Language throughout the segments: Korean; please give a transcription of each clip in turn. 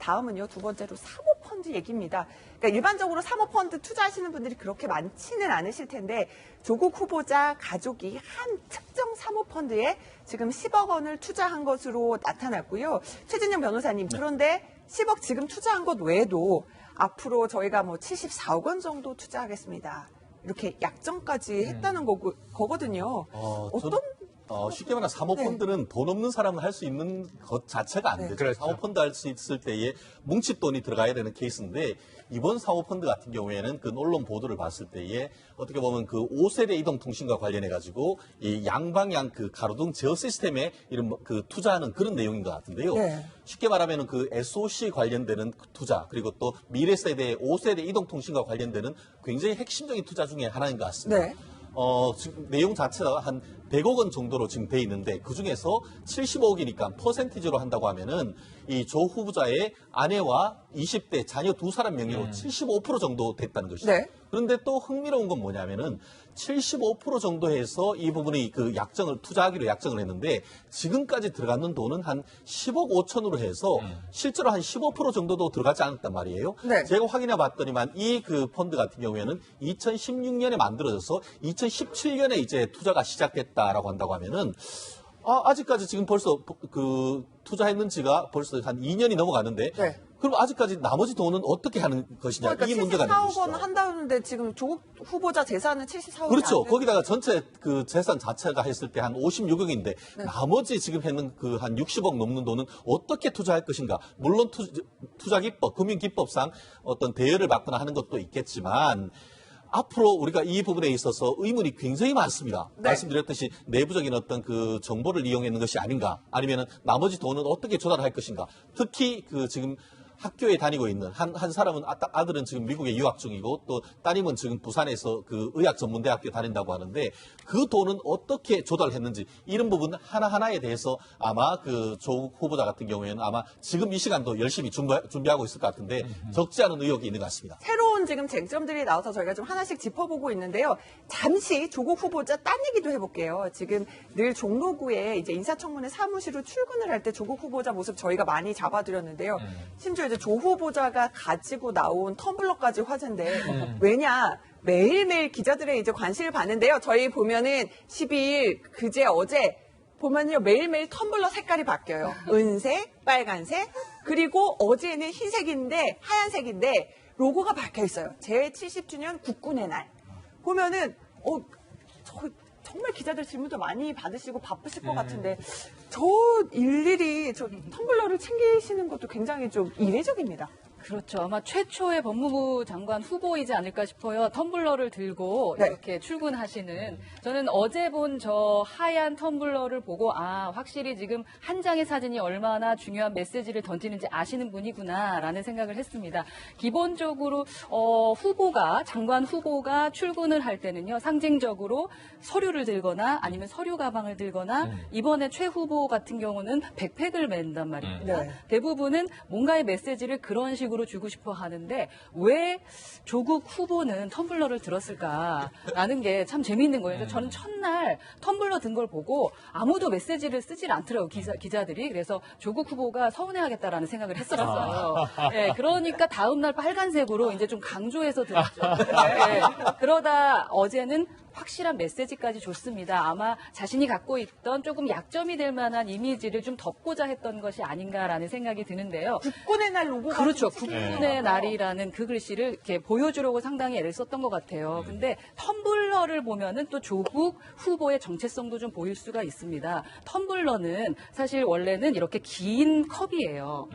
다음은요, 두 번째로 사모펀드 얘기입니다. 그러니까 일반적으로 사모펀드 투자하시는 분들이 그렇게 많지는 않으실 텐데 조국 후보자 가족이 한 특정 사모펀드에 지금 10억 원을 투자한 것으로 나타났고요. 최진영 변호사님, 그런데 10억 지금 투자한 것 외에도 앞으로 저희가 뭐 74억 원 정도 투자하겠습니다. 이렇게 약정까지 했다는 거거든요. 어떤 쉽게 말하면 사모펀드는 돈 없는 사람은 할 수 있는 것 자체가 안 되죠. 그렇죠. 사모펀드 할 수 있을 때에 뭉칫돈이 들어가야 되는 케이스인데 이번 사모펀드 같은 경우에는 그 언론 보도를 봤을 때에 어떻게 보면 그 5세대 이동통신과 관련해 가지고 이 양방향 그 가로등 제어 시스템에 이런 그 투자하는 그런 내용인 것 같은데요. 네. 쉽게 말하면 그 SOC 관련되는 투자 그리고 또 미래 세대 5세대 이동통신과 관련되는 굉장히 핵심적인 투자 중에 하나인 것 같습니다. 네. 지금 내용 자체가 한 100억 원 정도로 지금 돼 있는데 그 중에서 75억이니까 퍼센티지로 한다고 하면은 이 조 후보자의 아내와 20대 자녀 두 사람 명의로 75% 정도 됐다는 것이죠. 네. 그런데 또 흥미로운 건 뭐냐면은 75% 정도 해서 이 부분이 그 약정을 투자하기로 약정을 했는데 지금까지 들어가는 돈은 한 10억 5천으로 해서 실제로 한 15% 정도도 들어가지 않았단 말이에요. 네. 제가 확인해 봤더니만 이 그 펀드 같은 경우에는 2016년에 만들어져서 2017년에 이제 투자가 시작됐다라고 한다고 하면은 아직까지 지금 벌써 그 투자했는지가 벌써 한 2년이 넘어가는데 네. 그럼 아직까지 나머지 돈은 어떻게 하는 것이냐 그러니까 이 문제가 되는 74억 것이죠. 원 한다는데 지금 조국 후보자 재산은 74억 그렇죠. 거기다가 전체 그 재산 자체가 했을 때 한 56억인데 나머지 지금 했는 그 한 60억 넘는 돈은 어떻게 투자할 것인가. 물론 투자 기법, 금융 기법상 어떤 대여를 받거나 하는 것도 있겠지만 앞으로 우리가 이 부분에 있어서 의문이 굉장히 많습니다. 네. 말씀드렸듯이 내부적인 어떤 그 정보를 이용했는 것이 아닌가, 아니면은 나머지 돈은 어떻게 조달할 것인가. 특히 그 지금 학교에 다니고 있는 한 사람은 아들은 지금 미국에 유학 중이고 또 따님은 지금 부산에서 그 의학 전문대학교 다닌다고 하는데 그 돈은 어떻게 조달했는지 이런 부분 하나하나에 대해서 아마 그 조국 후보자 같은 경우에는 아마 지금 이 시간도 열심히 준비하고 있을 것 같은데 적지 않은 의혹이 있는 것 같습니다. 새로운 지금 쟁점들이 나와서 저희가 좀 하나씩 짚어보고 있는데요. 잠시 조국 후보자 딴 얘기도 해볼게요. 지금 늘 종로구에 이제 인사청문회 사무실로 출근을 할 때 조국 후보자 모습 저희가 많이 잡아드렸는데요. 심지어 이제 조 후보자가 가지고 나온 텀블러까지 화제인데 왜냐? 매일매일 기자들의 이제 관심을 받는데요. 저희 보면은 12일 그제 어제 보면요 매일매일 텀블러 색깔이 바뀌어요. 은색, 빨간색, 그리고 어제는 흰색인데 하얀색인데 로고가 박혀 있어요. 제 70주년 국군의 날. 보면은 정말 기자들 질문도 많이 받으시고 바쁘실 것 같은데 저 일일이 저 텀블러를 챙기시는 것도 굉장히 좀 이례적입니다. 그렇죠. 아마 최초의 법무부 장관 후보이지 않을까 싶어요. 텀블러를 들고 네. 이렇게 출근하시는. 저는 어제 본 저 하얀 텀블러를 보고 확실히 지금 한 장의 사진이 얼마나 중요한 메시지를 던지는지 아시는 분이구나라는 생각을 했습니다. 기본적으로 장관 후보가 출근을 할 때는요. 상징적으로 서류를 들거나 아니면 서류 가방을 들거나 이번에 최 후보 같은 경우는 백팩을 맨단 말입니다. 네. 대부분은 뭔가의 메시지를 그런 식으로 주고 싶어 하는데 왜 조국 후보는 텀블러를 들었을까라는 게 참 재미있는 거예요. 그래서 저는 첫날 텀블러 든 걸 보고 아무도 메시지를 쓰질 않더라고요. 기자들이. 그래서 조국 후보가 서운해하겠다라는 생각을 했었어요. 네, 그러니까 다음날 빨간색으로 이제 좀 강조해서 들었죠. 네, 그러다 어제는 확실한 메시지까지 줬습니다. 아마 자신이 갖고 있던 조금 약점이 될 만한 이미지를 좀 덮고자 했던 것이 아닌가라는 생각이 드는데요. 국군의 날 로고가 그렇죠. 국군의 날이라는 그 글씨를 이렇게 보여주려고 상당히 애를 썼던 것 같아요. 근데 텀블러를 보면은 또 조국 후보의 정체성도 좀 보일 수가 있습니다. 텀블러는 사실 원래는 이렇게 긴 컵이에요.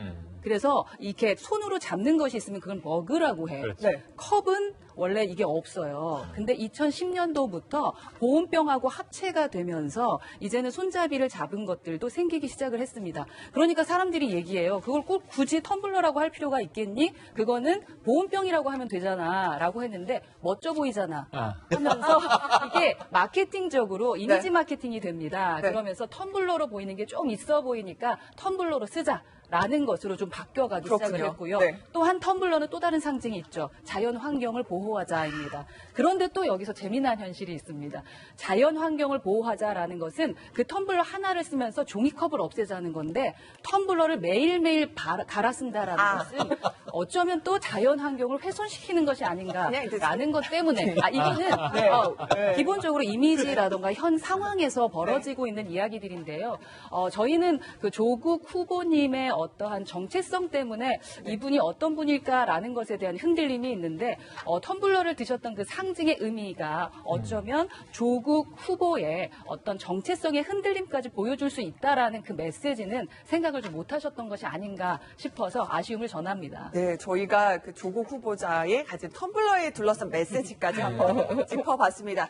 그래서 이렇게 손으로 잡는 것이 있으면 그건 머그라고 해. 그렇죠. 네. 컵은 원래 이게 없어요. 근데 2010년도부터 보온병하고 합체가 되면서 이제는 손잡이를 잡은 것들도 생기기 시작을 했습니다. 그러니까 사람들이 얘기해요. 그걸 꼭 굳이 텀블러라고 할 필요가 있겠니? 그거는 보온병이라고 하면 되잖아. 라고 했는데 멋져 보이잖아. 하면서 이게 마케팅적으로 이미지 마케팅이 됩니다. 네. 그러면서 텀블러로 보이는 게 좀 있어 보이니까 텀블러로 쓰자. 라는 것으로 좀 바뀌어가기 그렇군요. 시작을 했고요. 네. 또 한 텀블러는 또 다른 상징이 있죠. 자연 환경을 보호하자입니다. 그런데 또 여기서 재미난 현실이 있습니다. 자연 환경을 보호하자라는 것은 그 텀블러 하나를 쓰면서 종이컵을 없애자는 건데 텀블러를 매일매일 갈아 쓴다라는 것은 어쩌면 또 자연 환경을 훼손시키는 것이 아닌가라는 것 때문에 이거는 기본적으로 이미지라던가 현 상황에서 벌어지고 있는 이야기들인데요. 저희는 그 조국 후보님의 어떠한 정체성 때문에 이분이 어떤 분일까라는 것에 대한 흔들림이 있는데 텀블러를 드셨던 그 상징의 의미가 어쩌면 조국 후보의 어떤 정체성의 흔들림까지 보여줄 수 있다라는 그 메시지는 생각을 좀 못하셨던 것이 아닌가 싶어서 아쉬움을 전합니다. 네, 저희가 그 조국 후보자의 가진 텀블러에 둘러싼 메시지까지 한번 짚어봤습니다.